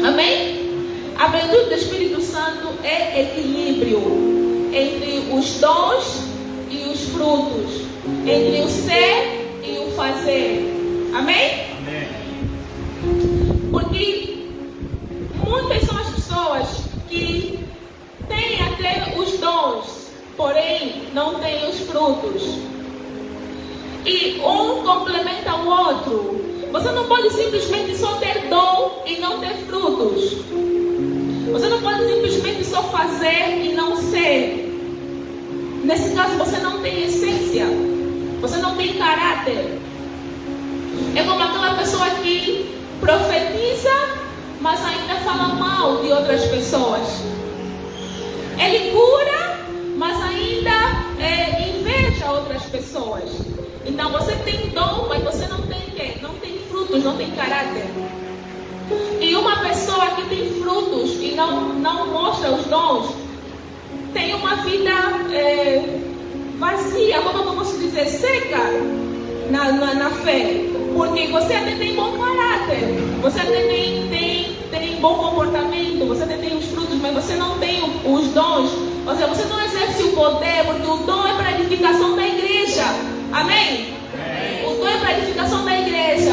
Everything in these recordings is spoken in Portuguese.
Amém? A plenitude do Espírito Santo é equilíbrio entre os dons e os frutos, entre o ser e o fazer. Amém? Amém. Porque muitas são as pessoas que têm até os dons, porém não têm os frutos. E um complementa o outro. Você não pode simplesmente só ter dom e não ter frutos. Você não pode simplesmente só fazer e não ser. Nesse caso você não tem essência. Você não tem caráter. É como aquela pessoa que profetiza, mas ainda fala mal de outras pessoas. Ele cura, mas ainda inveja outras pessoas. Então você tem dom, mas você não tem quê? Não tem frutos, não tem caráter. E uma pessoa que tem frutos e não mostra os dons, tem uma vida vazia, como eu posso dizer, seca na fé. Porque você até tem bom caráter, você até tem bom comportamento, você até tem os frutos, mas você não tem os dons. Ou seja, você não exerce o poder, porque o dom é para a edificação da igreja. Amém? Amém. O dom é para a edificação da igreja.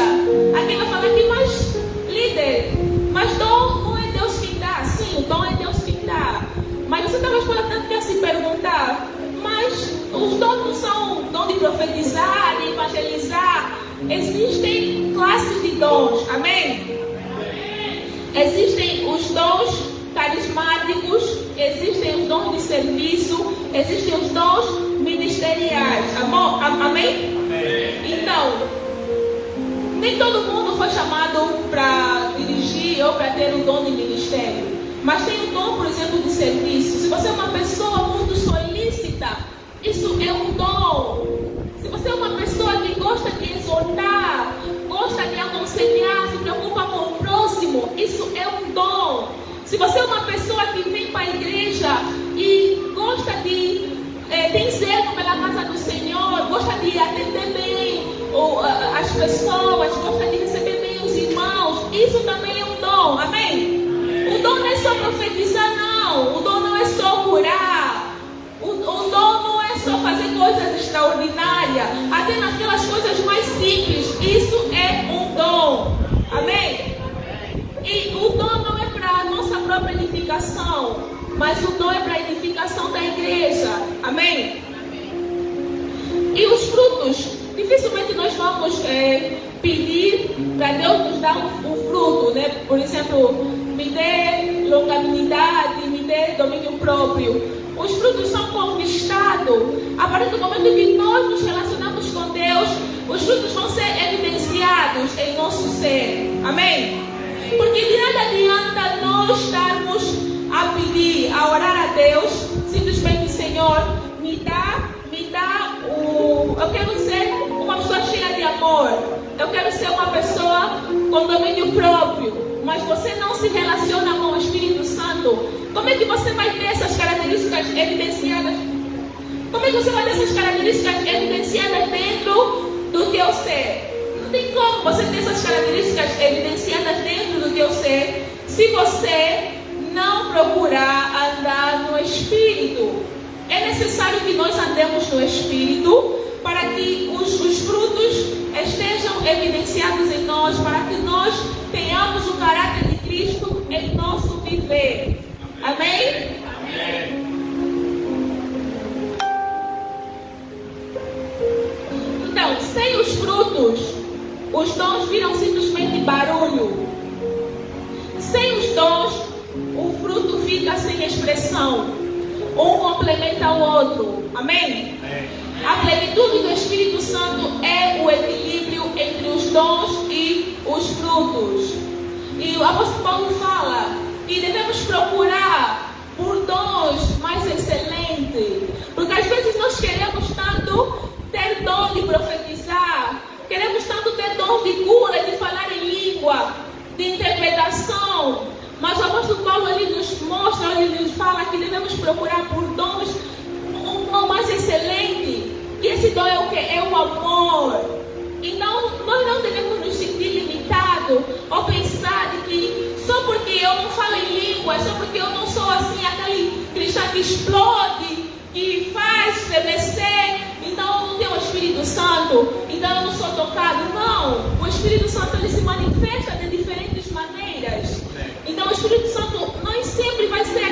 Aqui vai falar aqui, mas líder, mas dom não é Deus quem dá. Sim, o dom é Deus quem dá. Mas você talvez pode se perguntar, mas os dons não são dom de profetizar, de evangelizar. Existem classes de dons. Amém? Amém. Existem os dons carismáticos, existem os dons de serviço, existem os dons ministeriais. Amém? Amém. Então, nem todo mundo foi chamado para dirigir ou para ter o dom de ministério. Mas tem o dom, por exemplo, de serviço. Se você é uma pessoa muito solícita, isso é um dom. Se você é uma pessoa que gosta de exortar, gosta de aconselhar, se preocupa com o próximo, isso é um dom. Se você é uma pessoa que vem para a igreja e gosta de tem zelo pela casa do Senhor, gosta de atender bem as pessoas, gosta de receber bem os irmãos, isso também é um dom. Amém? O dom não é só profetizar, não. O dom não é só curar. O dom não é só fazer coisas extraordinárias. Até naquelas coisas mais simples. Isso é um dom. Amém? E o dom não é para a nossa própria edificação, mas o dom é para a edificação da igreja. Amém? E os frutos, dificilmente nós vamos pedir para Deus nos dar um fruto, né? Por exemplo, me dê longanimidade, me dê domínio próprio. Os frutos são conquistados a partir do momento que nós nos relacionamos com Deus. Os frutos vão ser evidenciados em nosso ser. Amém? Porque de nada adianta nós estarmos a pedir, a orar a Deus, simplesmente, Senhor, me dá eu quero ser uma pessoa cheia de amor, eu quero ser uma pessoa com domínio próprio, mas você não se relaciona com o Espírito Santo. Como é que você vai ter essas características evidenciadas? Como é que você vai ter essas características evidenciadas dentro do teu ser? Não tem como você ter essas características evidenciadas dentro do teu ser se você não procurar andar no Espírito. É necessário que nós andemos no Espírito para que os frutos estejam evidenciados em nós, para que nós tenhamos o caráter de Cristo em nosso viver. Amém? Amém. Então, sem os frutos, os dons viram simplesmente barulho. Sem os dons, o fruto fica sem expressão. Um complementa o outro. Amém? A plenitude do Espírito Santo é o equilíbrio entre os dons e os frutos. E o apóstolo Paulo fala que devemos procurar por dons mais excelentes. Porque às vezes nós queremos tanto ter dom de profetizar, queremos tanto ter dom de cura, de falar em língua, de interpretação. Mas o apóstolo Paulo ele nos mostra, ele nos fala que devemos procurar por dons, um dom mais excelente. E esse dom é o que? É o amor. Então, nós não devemos nos sentir limitados ou pensar de que só porque eu línguas só porque eu não sou assim, aquele cristão que explode, que faz estremecer, então eu não tenho o Espírito Santo, então eu não sou tocado. Não, o Espírito Santo ele se manifesta de diferentes maneiras. Então o Espírito Santo não sempre vai ser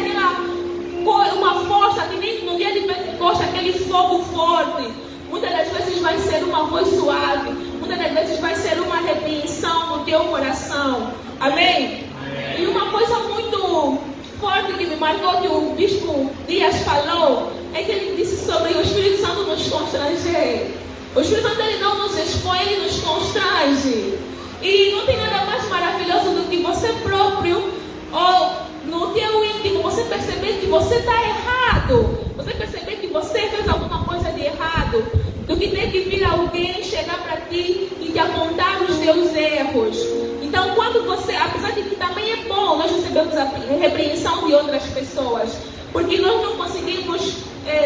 uma força, que nem no dia de Pentecostes, aquele fogo forte. Muitas das vezes vai ser uma voz suave, muitas das vezes vai ser uma repreensão no teu coração. Amém? E uma coisa muito forte que me marcou, que o bispo Dias falou, é que ele disse sobre o Espírito Santo nos constranger. O Espírito Santo ele não nos expõe, ele nos constrange. E não tem nada mais maravilhoso do que você próprio, ou no teu íntimo, você perceber que você está errado. Você perceber que você fez alguma coisa de errado. Do que ter que vir alguém chegar para ti e te apontar os teus erros. Então, quando você, apesar de que também é bom, nós recebemos a repreensão de outras pessoas, porque nós não conseguimos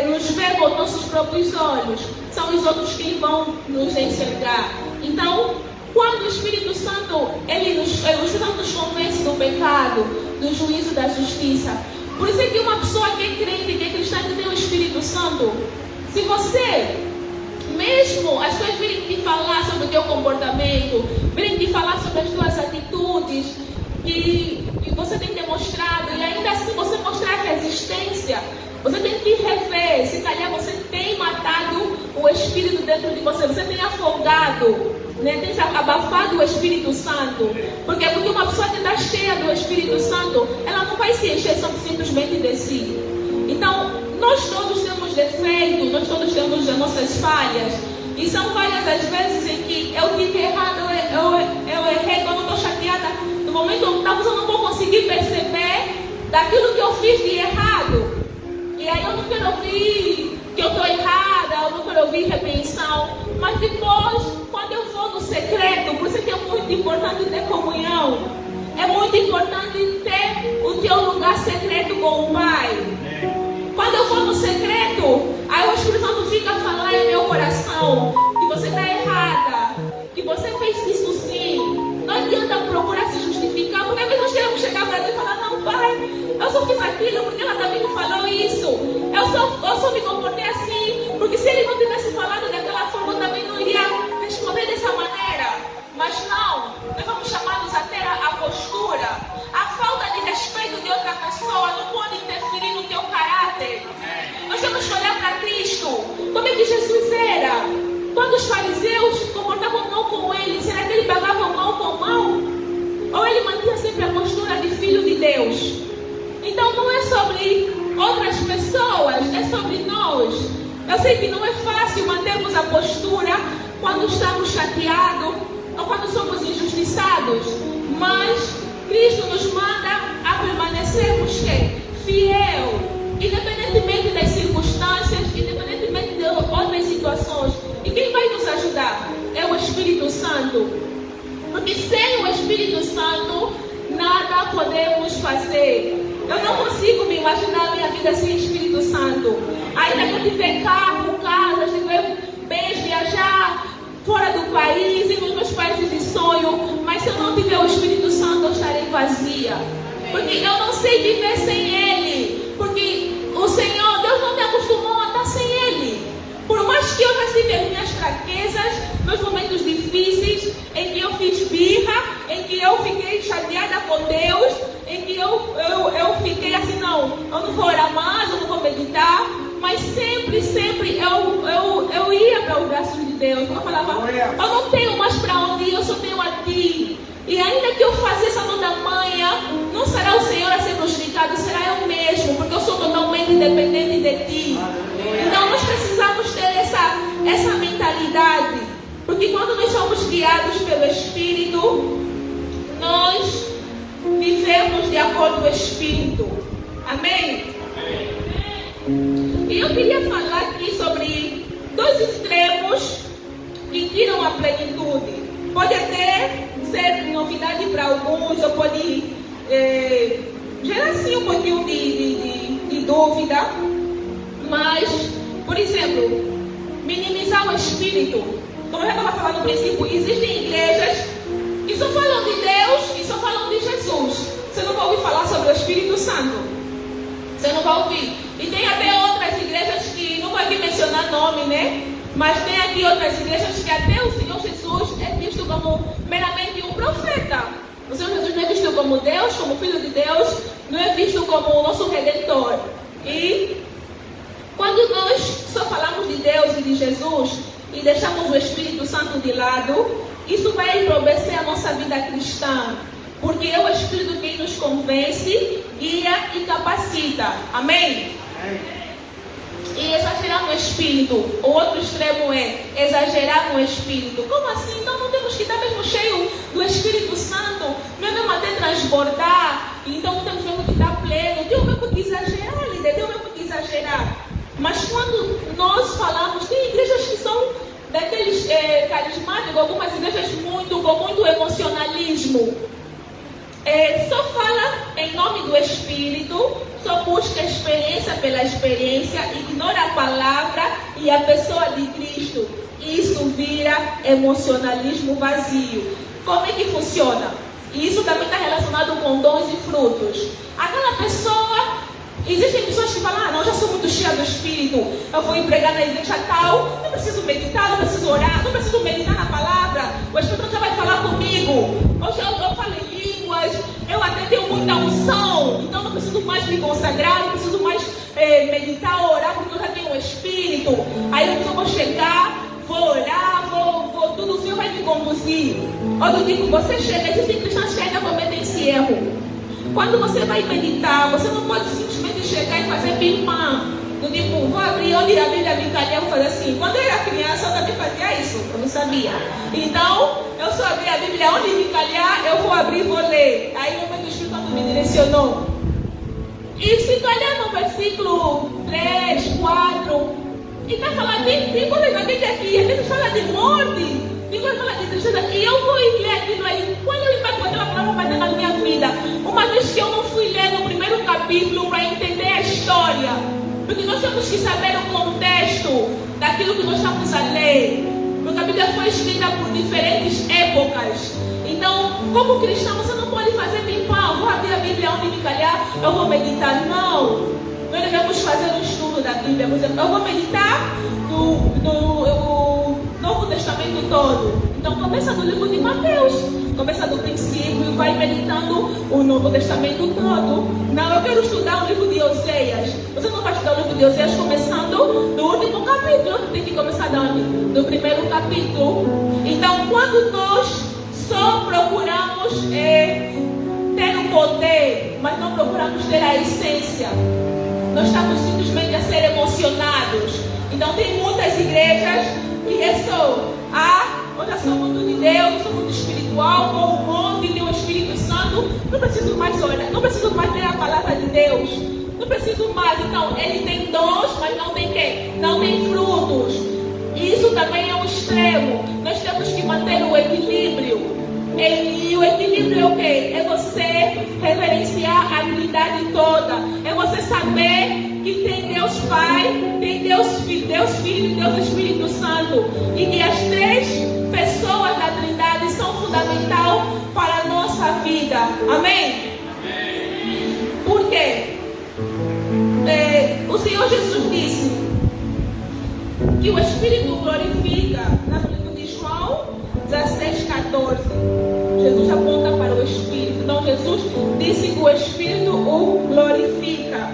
nos ver com nossos próprios olhos. São os outros que vão nos enxergar. Então, quando o Espírito Santo, o Espírito Santo nos convence do pecado, do juízo, da justiça. Por isso é que uma pessoa que é crente, que é cristã, que tem o Espírito Santo, se você, mesmo as pessoas virem te falar sobre o teu comportamento, virem te falar sobre as tuas atitudes, que você tem demonstrado, e ainda assim você mostrar resistência, você tem que rever, se calhar você tem matado o Espírito dentro de você, você tem afogado, né? Tem abafado o Espírito Santo. Por quê? Porque uma pessoa que está cheia do Espírito Santo, ela não vai se encher simplesmente de si. Então, nós todos temos defeitos, nós todos temos as nossas falhas. E são várias as vezes em que eu tive errado, eu errei quando estou chateada. No momento talvez eu não vou conseguir perceber daquilo que eu fiz de errado. E aí eu não quero ouvir que eu estou errada, eu não quero ouvir repreensão. Mas depois, quando eu vou no secreto, por isso que é muito importante ter comunhão. É muito importante ter o teu lugar secreto com o Pai. Quando eu vou no secreto, aí o Espírito Santo fica a falar em meu coração que você está errada, que você fez isso sim. Não adianta procurar se justificar, porque às vezes nós queremos chegar para Deus e falar: não, Pai, eu só fiz aquilo porque ela também me falou isso. Eu só me comportei assim, porque se ele não tivesse falado daquela forma, eu também não iria responder dessa maneira. Mas não, nós vamos chamados a ter a postura. A falta de respeito de outra pessoa não pode interferir no teu caráter. Nós temos que olhar para Cristo. Como é que Jesus era? Quando os fariseus comportavam mal com ele, será que ele pagava mal com mal? Ou ele mantinha sempre a postura de filho de Deus? Então não é sobre outras pessoas, é sobre nós. Eu sei que não é fácil mantermos a postura quando estamos chateados ou quando somos injustiçados, mas Cristo nos manda a permanecermos fiel, independentemente das circunstâncias, independentemente de outras situações. E quem vai nos ajudar? É o Espírito Santo. Porque sem o Espírito Santo, nada podemos fazer. Eu não consigo me imaginar a minha vida sem Espírito Santo. Ainda que eu tiver carro, casa, tiver bens, viajar fora do país, ir nos meus países de sonho, mas se eu não tiver o Espírito Santo, eu estarei vazia. Porque eu não sei viver sem Ele. Porque o Senhor, Deus não me acostumou a estar sem Ele. Por mais que eu já tive as minhas fraquezas, meus momentos difíceis, em que eu fiz birra, em que eu fiquei chateada com Deus, em que eu fiquei assim, não, eu não vou orar mais, eu não vou meditar, mas sempre eu ia para os braços de Deus. Eu falava, eu não tenho mais para onde ir, eu só tenho a Ti. E ainda que eu fizesse a toda manhã, não será o Senhor a ser glorificado, será eu mesmo, porque eu sou totalmente dependente de Ti. Então nós precisamos ter essa mentalidade, porque quando nós somos guiados pelo Espírito, nós vivemos de acordo com o Espírito. Amém? E eu queria falar aqui sobre dois extremos que tiram a plenitude. Pode até ser novidade para alguns, ou pode gerar sim um pouquinho de dúvida. Mas, por exemplo, minimizar o Espírito. Como eu já estava falando no princípio, existem igrejas que só falam de Deus e só falam de Jesus. Você não vai ouvir falar sobre sobre o Espírito Santo. Você não vai ouvir. E tem até outras igrejas que, não vou aqui mencionar nome, né? Mas tem aqui outras igrejas que até o Senhor Jesus é visto como meramente um profeta. O Senhor Jesus não é visto como Deus, como Filho de Deus, não é visto como o nosso Redentor. E quando nós só falamos de Deus e de Jesus e deixamos o Espírito Santo de lado, isso vai empobrecer a nossa vida cristã. Porque é o Espírito quem nos convence, guia e capacita. Amém? E exagerar no Espírito. O outro extremo é exagerar no Espírito. Como assim? Então não temos que estar mesmo cheio do Espírito Santo, mesmo até transbordar. Então não temos mesmo que estar pleno. Tem mesmo que exagerar, líder. Tem mesmo que exagerar. Mas quando nós falamos, tem igrejas que são daqueles carismáticos, algumas igrejas com muito emocionalismo. Só fala em nome do Espírito, só busca experiência pela experiência, ignora a palavra e a pessoa de Cristo. Isso vira emocionalismo vazio. Como é que funciona? E isso também está relacionado com dons e frutos. Aquela pessoa, existem pessoas que falam, não, eu já sou muito cheia do Espírito, eu vou empregar na igreja tal, não preciso meditar, não preciso orar, não preciso meditar na palavra, o Espírito já vai falar comigo. Hoje eu falo em línguas, eu até tenho muita unção, então não preciso mais me consagrar, não preciso mais meditar, orar, porque eu já tenho o Espírito. Aí eu só vou chegar, vou orar, tudo, o Senhor vai me conduzir. Olha, eu digo, você chega, existem cristãos que ainda cometem esse erro. Quando você vai meditar, você não pode simplesmente chegar e fazer pim-pam. Do tipo, vou abrir, onde a Bíblia me calhar, vou fazer assim. Quando eu era criança, eu também fazia isso, eu não sabia. Então, eu só abri a Bíblia, onde me calhar, eu vou abrir e vou ler. Aí o meu Espírito Santo me direcionou. E se calhar no versículo 3, 4, e está falando, tem coisas na Bíblia aqui, às vezes fala de morte, tem coisas fala de tristeza, e eu vou ler aquilo aí. Qual é o impacto que aquela palavra vai ter na minha vida? Uma vez que eu não fui ler no primeiro capítulo para entender a história, porque nós temos que saber o contexto daquilo que nós estamos a ler. Porque a Bíblia foi escrita por diferentes épocas. Então, como cristão, você não pode fazer pim-pam, vou abrir a Bíblia onde me calhar, eu vou meditar. Não. Nós devemos fazer um estudo da Bíblia. Por exemplo, eu vou meditar no Novo Testamento todo. Então, começa no livro de Mateus. Começa do princípio e vai meditando o Novo Testamento todo. Não, eu quero estudar o livro de Oséias. Você não vai estudar o livro de Oséias começando do último capítulo. Tem que começar do primeiro capítulo. Então, quando nós só procuramos ter o poder, mas não procuramos ter a essência, nós estamos simplesmente a ser emocionados. Então, tem muitas igrejas que eu já sou muito de Deus, eu sou muito espiritual, vou um monte, tenho o Espírito Santo, não preciso mais orar, não preciso mais ler a palavra de Deus, não preciso mais. Então, ele tem dons, mas não tem quê? Não tem frutos. Isso também é um extremo. Nós temos que manter o equilíbrio. E o equilíbrio é o quê? É você reverenciar a Trindade toda. É você saber que tem Deus Pai, tem Deus Filho e Deus Espírito Santo. E que as três pessoas da Trindade são fundamentais para a nossa vida. Amém? Por quê? O Senhor Jesus disse que o Espírito glorifica, no livro de João 16:14. Jesus aponta para o Espírito. Então Jesus disse que o Espírito o glorifica.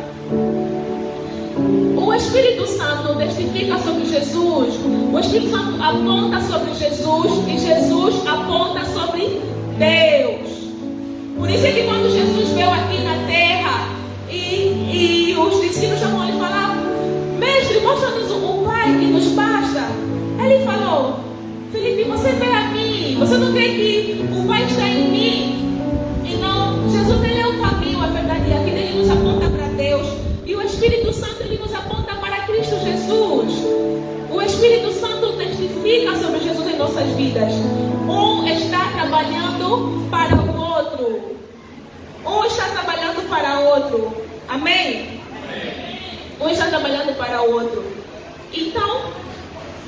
O Espírito Santo testifica sobre Jesus. O Espírito Santo aponta sobre Jesus e Jesus aponta sobre Deus. Por isso é que quando Jesus veio aqui na terra e os discípulos chamam ele e falaram: Mestre, mostra-nos o Pai que nos basta. Ele falou: Felipe, você vê a mim, você não crê que o Pai está em mim? E não, Jesus ele é o caminho, a verdade, e aqui ele nos aponta para Deus. E o Espírito Santo ele nos aponta para Cristo Jesus. O Espírito Santo testifica sobre Jesus em nossas vidas. Um está trabalhando para o outro. Um está trabalhando para o outro. Amém? Um está trabalhando para o outro. Então,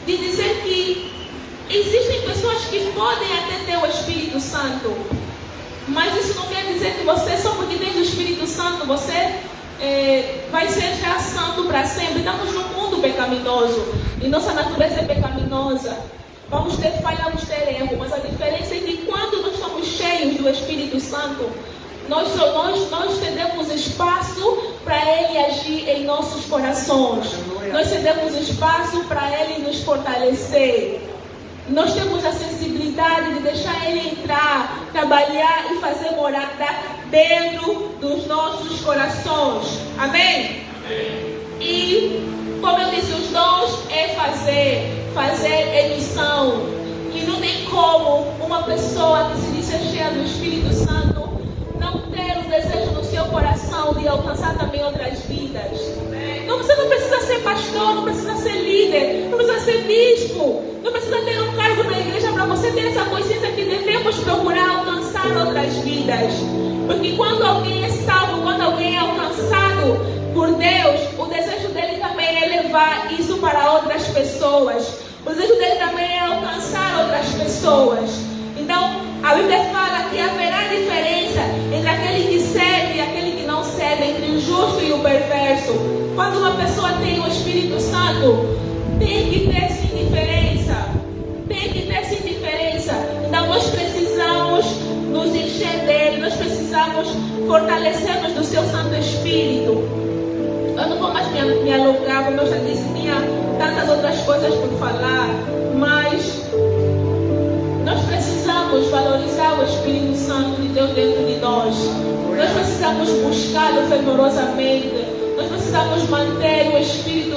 de dizer que existem pessoas que podem até ter o Espírito Santo, mas isso não quer dizer que você, só porque tem o Espírito Santo, você vai ser já santo para sempre. Estamos num mundo pecaminoso e nossa natureza é pecaminosa. Vamos ter falha, vamos ter erro, mas a diferença é que quando nós estamos cheios do Espírito Santo, nós cedemos espaço para Ele agir em nossos corações. Nós cedemos espaço para Ele nos fortalecer. Nós temos a sensibilidade de deixar Ele entrar, trabalhar e fazer morada dentro dos nossos corações. Amém? E, como eu disse, os dons é fazer é missão. E não tem como uma pessoa que se diz ser cheia do Espírito Santo não ter o desejo no seu coração de alcançar também outras vidas. Então você não precisa ser pastor, não precisa ser líder, não precisa ser bispo, não precisa ter um cargo na igreja para você ter essa consciência que devemos procurar alcançar outras vidas. Porque quando alguém é salvo, quando alguém é alcançado por Deus, o desejo dele também é levar isso para outras pessoas. O desejo dele também é alcançar outras pessoas. Então, a Bíblia fala que haverá diferença entre aquele que serve e aquele que não serve, entre o justo e o perverso. Quando uma pessoa tem o Espírito Santo, tem que ter sim diferença. Tem que ter sim diferença. Então, nós precisamos nos encher dele, nós precisamos fortalecer-nos do seu Santo Espírito. Eu não vou mais me alongar, como eu já disse, tinha tantas outras coisas por falar, mas nós precisamos valorizar o Espírito Santo de Deus dentro de nós. Nós precisamos buscá-lo fervorosamente. Nós precisamos manter o Espírito,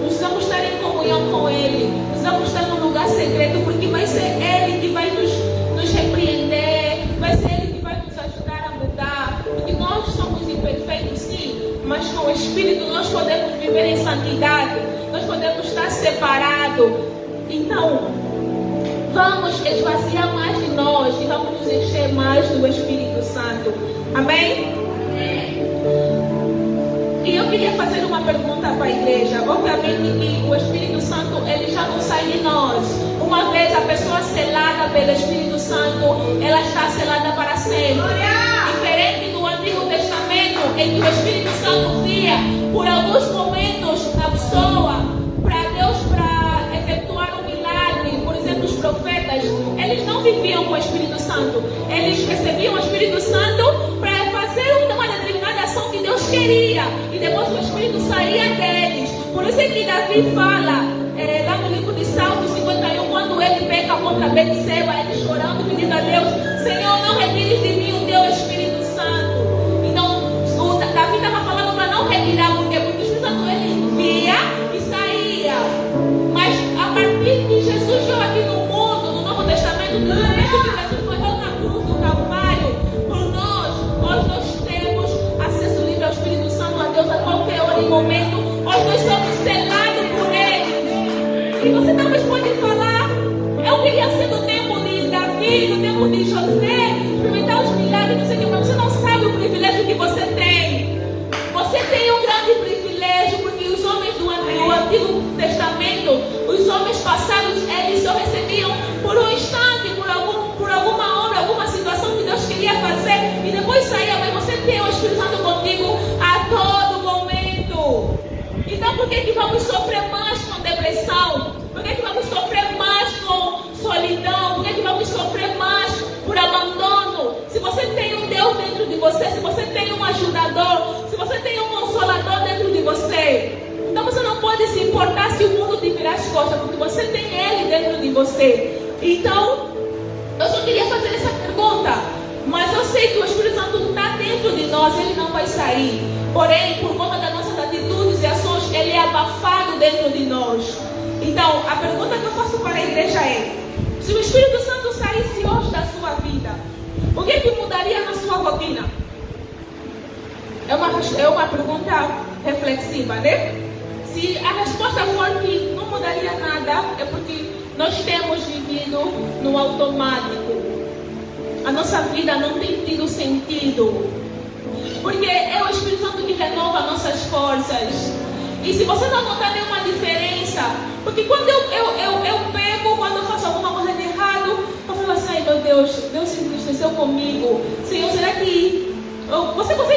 precisamos estar em comunhão com Ele. Precisamos estar num lugar secreto, porque vai ser Ele que vai nos repreender, vai ser Ele que vai nos ajudar a mudar. Porque nós somos imperfeitos, sim, mas com o Espírito nós podemos viver em santidade, nós podemos estar separados. Então, vamos esvaziar mais de nós e vamos nos encher mais do Espírito Santo. Amém? E eu queria fazer uma pergunta para a igreja. Obviamente que o Espírito Santo, ele já não sai de nós. Uma vez a pessoa selada pelo Espírito Santo, ela está selada para sempre. Diferente do Antigo Testamento, em que o Espírito Santo via por alguns momentos a pessoa para Deus, para efetuar um milagre. Por exemplo, os profetas, eles não viviam com o Espírito Santo. Eles recebiam o Espírito Santo para fazer uma determinada ação que Deus queria. E depois o Espírito saía deles. Por isso é que Davi fala, lá no livro de Salmos 51, quando ele peca contra Betseba, ele chorando, pedindo a Deus: Senhor, não retires de mim o teu Espírito Santo. Então, Davi estava falando para não retirar, porque o Espírito Santo ele via e saía. Mas a partir que Jesus veio aqui no mundo, no Novo Testamento, no momento que Jesus morreu na cruz do Calvário, por nós temos acesso livre ao Espírito Santo, a Deus, a qualquer hora e momento. Hoje nós somos selados por Ele. E você talvez pode falar: eu queria ser do tempo de Davi, do tempo de José, experimentar os milagres, não sei o que, mas você não sabe o privilégio que você tem. Você tem um grande privilégio, porque os homens do Antigo Testamento, os homens passados, eles só recebiam por um instante, por alguma hora, alguma situação que Deus queria fazer, e depois saía. Mas você tem o Espírito Santo contigo a todo momento. Então, por que vamos sofrer mais com depressão? Por que vamos sofrer mais com solidão? Por que vamos sofrer mais por abandono? Se você tem um Deus dentro de você, se você tem um ajudador, se você tem um consolador dentro de você, então você não pode se importar se o mundo te virar as costas, porque você tem Ele dentro de você. Então, eu só queria fazer essa pergunta, mas eu sei que o Espírito Santo está dentro de nós, ele não vai sair. Porém, por conta das nossas atitudes e ações, ele é abafado dentro de nós. Então, a pergunta que eu faço para a igreja é: se o Espírito Santo saísse hoje da sua vida, o que mudaria na sua rotina? É uma pergunta reflexiva, né? Se a resposta for que não mudaria nada, é porque nós temos vivido no automático. A nossa vida não tem tido sentido. Porque é o Espírito Santo que renova nossas forças. E se você não notar nenhuma diferença, porque quando eu pego, quando eu faço alguma coisa de errado, eu falo assim: ai meu Deus, Deus se entristeceu comigo. Senhor, será que... Você consegue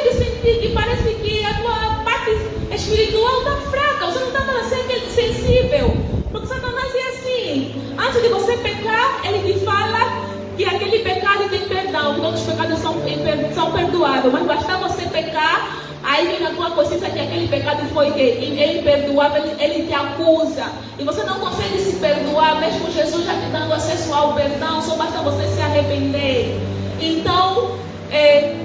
que parece que a tua parte espiritual está fraca, você não está mais assim sensível. Porque Satanás é assim. Antes de você pecar, ele te fala que aquele pecado tem perdão, que todos os pecados são perdoados. Mas basta você pecar, aí vem na tua consciência que aquele pecado foi imperdoável, ele te acusa. E você não consegue se perdoar, mesmo Jesus já te dando acesso ao perdão, só basta você se arrepender. Então,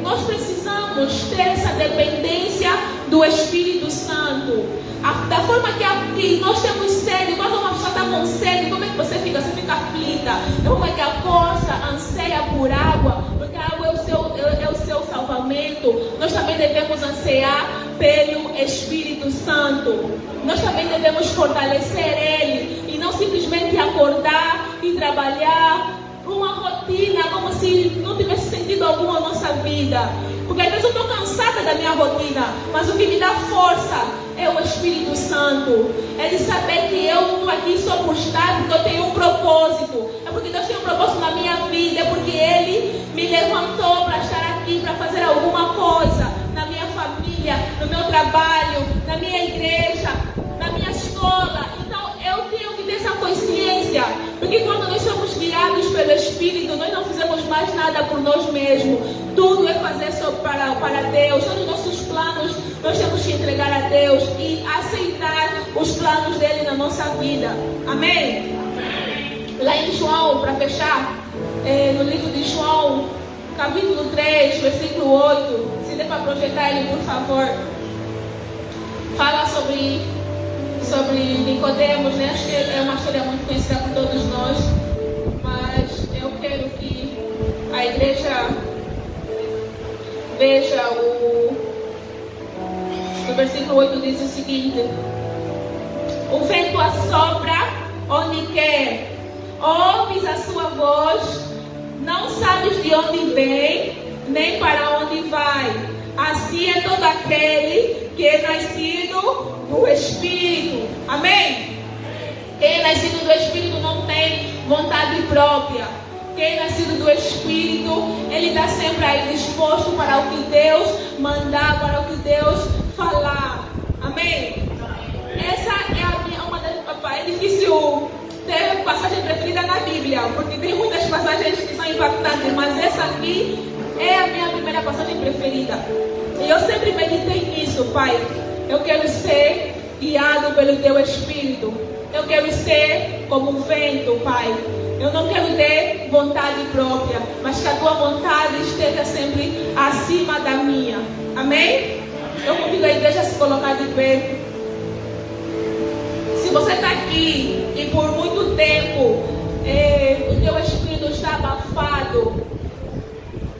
nós precisamos ter essa dependência do Espírito Santo. Da forma que nós temos sede, quando uma pessoa está com sede, como é que você fica? Você fica aflita. Da forma que a corça anseia por água, porque a água é o seu salvamento. Nós também devemos ansiar pelo Espírito Santo. Nós também devemos fortalecer Ele e não simplesmente acordar e trabalhar uma rotina como se não tivesse sentido algum na nossa vida. Porque às vezes eu estou cansada da minha rotina, mas o que me dá força é o Espírito Santo. Ele saber que eu estou aqui só por estar, porque eu tenho um propósito. É porque Deus tem um propósito na minha vida, é porque Ele me levantou para estar aqui, para fazer alguma coisa na minha família, no meu trabalho, na minha igreja, na minha escola. Então eu tenho que ter essa consciência, porque quando nós somos guiados pelo Espírito, nós não fizemos mais nada por nós mesmos. Tudo é fazer só para Deus. Todos os nossos planos nós temos que entregar a Deus e aceitar os planos dele na nossa vida. Amém? Amém. Lá em João, para fechar, no livro de João, capítulo 3, versículo 8, se der para projetar ele, por favor, fala sobre Nicodemos, né? Acho que é uma história muito conhecida por todos nós, mas eu quero que a igreja veja no versículo 8 diz o seguinte: o vento assopra onde quer, ouves a sua voz, não sabes de onde vem, nem para onde vai. Assim é todo aquele que é nascido do Espírito. Amém? Quem é nascido do Espírito não tem vontade própria. Quem é nascido do Espírito, ele está sempre aí disposto para o que Deus mandar, para o que Deus falar. Amém? Essa é difícil ter passagem preferida na Bíblia, porque tem muitas passagens que são impactantes, mas essa aqui é a minha primeira passagem preferida. E eu sempre meditei nisso, Pai. Eu quero ser guiado pelo Teu Espírito. Eu quero ser como um vento, Pai. Eu não quero ter vontade própria, mas que a Tua vontade esteja sempre acima da minha. Amém? Eu convido a igreja a se colocar de pé. Se você está aqui e por muito tempo o Teu Espírito está abafado,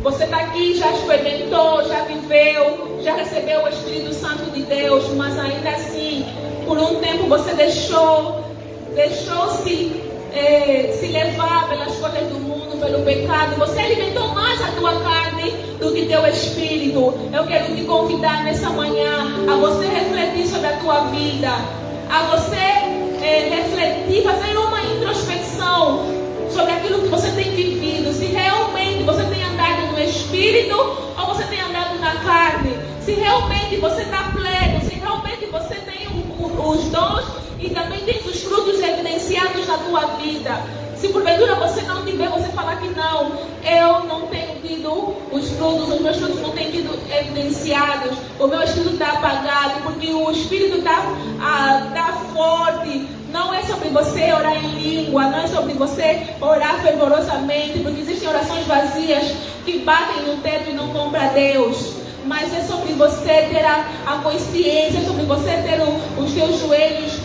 você está aqui, já experimentou, já viveu, já recebeu o Espírito Santo de Deus, mas ainda assim, por um tempo você deixou-se se levar pelas coisas do mundo, pelo pecado. Você alimentou mais a tua carne do que teu espírito. Eu quero te convidar nessa manhã a você refletir sobre a tua vida, a você refletir, fazer uma introspecção sobre aquilo que você tem vivido, se realmente você tem andado no Espírito ou você tem andado na carne, se realmente você está pleno, se realmente você tem os dons e também tem os frutos evidenciados na tua vida. Se porventura você não tiver, você falar que não, eu não tenho tido os meus frutos não têm sido evidenciados, o meu espírito está apagado, porque o espírito está forte. Não é sobre você orar em língua, não é sobre você orar fervorosamente, porque existem orações vazias que batem no teto e não vão para Deus. Mas é sobre você ter a consciência, é sobre você ter os teus joelhos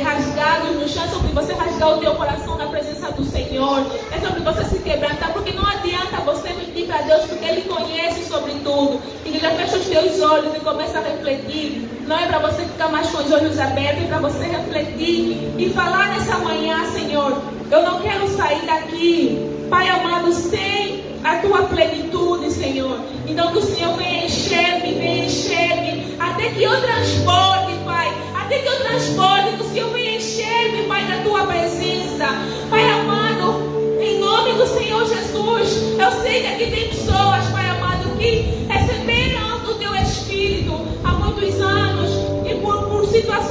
rasgados no chão, é sobre você rasgar o teu coração na presença do Senhor, é sobre você se quebrantar, porque não adianta você mentir para Deus, porque Ele conhece sobre tudo. E já fecha os teus olhos e começa a refletir. Não é para você ficar mais com os olhos abertos, é para você refletir e falar nessa manhã: Senhor, eu não quero sair daqui, Pai amado, sem a tua plenitude, Senhor. Então que o Senhor venha encher-me, até que eu transporte, Pai, até que eu transporte, que o Senhor venha encher-me, Pai, da tua presença. Pai amado, em nome do Senhor Jesus, eu sei que aqui tem pessoas, Pai amado, que receberam do teu Espírito,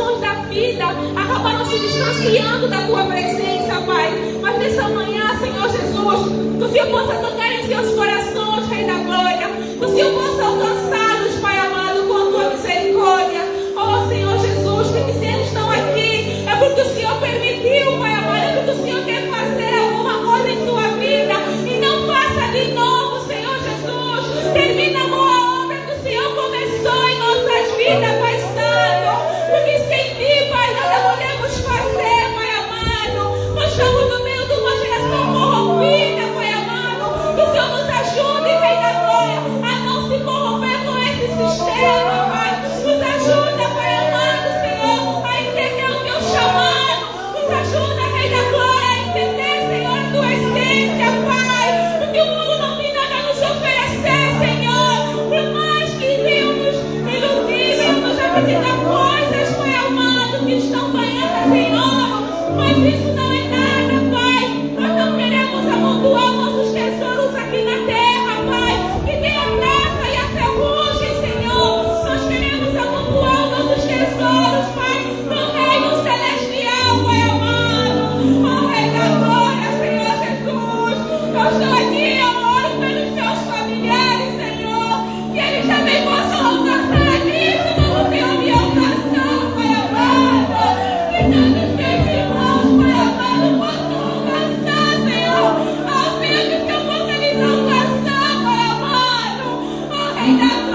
situações da vida acabaram se distanciando da tua presença, Pai. Mas nessa manhã, Senhor Jesus, que o Senhor possa tocar em seus corações, Rei da Glória. Que o Senhor possa alcançá-los, Pai amado, com a tua misericórdia. Oh, Senhor Jesus, que se eles estão aqui, é porque o Senhor permitiu, Pai amado, é porque o Senhor quer fazer alguma coisa em sua vida. E não faça de novo, Senhor Jesus. Termina a boa obra que o Senhor começou em nossas vidas, Pai Santo. Porque sem ti, Pai, nada podemos fazer, Pai amado. Nós estamos no meio de uma geração corrompida, Pai amado. Que o Senhor nos ajude, Rei da Glória, a não se corromper com esse sistema, Pai. Nos ajuda, Pai amado, Senhor, a entender o teu chamado. Nos ajuda, Rei da Glória, a entender, Senhor, a tua essência, Pai. Porque o mundo não tem nada a nos oferecer, Senhor. Por mais que vimos iludir, nos apresentar coisas, Pai amado, que estão banhadas em ouro. Mas isso não é nada, Pai. Nós não queremos amontoar nossos tesouros aqui na terra, Pai. Que tem a graça e a ferrugem, Senhor. Nós queremos amontoar nossos tesouros, Pai, no reino celestial, Pai amado. Oh, Rei da Glória, Senhor Jesus. Eu estou aqui, eu oro pelos teus familiares, Senhor. Que eles também possam alcançar a Cristo como o Senhor me alcançou, Pai amado. Que todos os teus irmãos, Pai amado, possam alcançar, Senhor. Oh, Senhor, que o Senhor possa lhes alcançar, Pai amado. Oh, Rei da Glória.